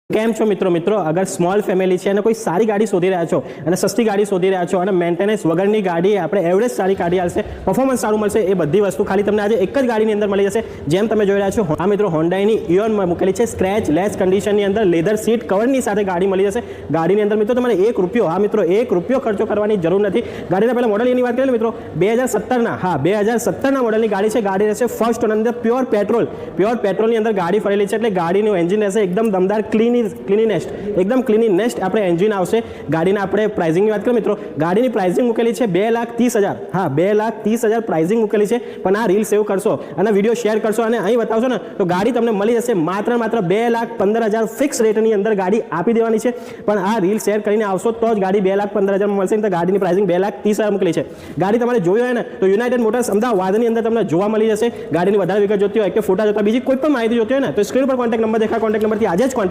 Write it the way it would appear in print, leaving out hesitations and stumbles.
કેમ છો મિત્રો અગર સ્મોલ ફેમિલી છે અને કોઈ સારી ગાડી શોધી રહ્યા છો અને સસ્તી ગાડી શોધી રહ્યા છો અને મેન્ટેનન્સ વગરની ગાડી આપણે એવરેજ સારી ગાડી આવશે પરફોર્મન્સ સારું મળશે એ બધી વસ્તુ ખાલી તમને આજે એક જ ગાડીની અંદર મળી જશે જેમ તમે જોઈ રહ્યા છો આ મિત્રો હોન્ડાની ઇયોનમાં મૂકેલી છે સ્ક્રેચ લેસ કન્ડિશનની અંદર લેધર સીટ કવરની સાથે ગાડી મળી જશે ગાડીની અંદર મિત્રો તમારે એક રૂપિયો ખર્ચો કરવાની જરૂર નથી ગાડીના પહેલા મોડલ એની વાત કરીએ મિત્રો 2017ના મોડલની ગાડી છે ગાડી રહેશે ફર્સ્ટ ઓન અંદર પ્યોર પેટ્રોલની અંદર ગાડી ફરેલી છે એટલે ગાડીનું એન્જિન રહેશે એકદમ દમદાર ક્લીનીનેસ્ટ આપણે એન્જિન આવશે ગાડીના આપણે પ્રાઇસિંગની વાત કરીએ મિત્રો ગાડીની પ્રાઇસિંગ મૂકેલી છે 2,30,000 2,30,000 પ્રાઇસિંગ મૂકેલી છે પણ આ રીલ સેવ કરશો અને વિડીયો શેર કરશો અને અહીં બતાવશો ને તો ગાડી તમને મળી જશે માત્ર 2,15,000 ફિક્સ રેટની અંદર ગાડી આપી દેવાની છે પણ આ રીલ શેર કરીને આવશો તો જ ગાડી 2,15,000 મળશે તો ગાડીની પ્રાઇસિંગ 2,30,000 મૂકેલી છે ગાડી તમારે જોઈ હોય ને તો યુનાઇટેડ મોટર્સ અમદાવાદની અંદર તમને જોવા મળી જશે ગાડીની વધારે વિગત જોતી હોય કે ફોટા જોતા બીજી કોઈ પણ માહિતી જોતી હોય ને તો સ્ક્રીન પર કોન્ટેક્ટ નંબર દેખાય કોન્ટેક્ટ નંબરથી આજે જ કોન્ટેક્ટ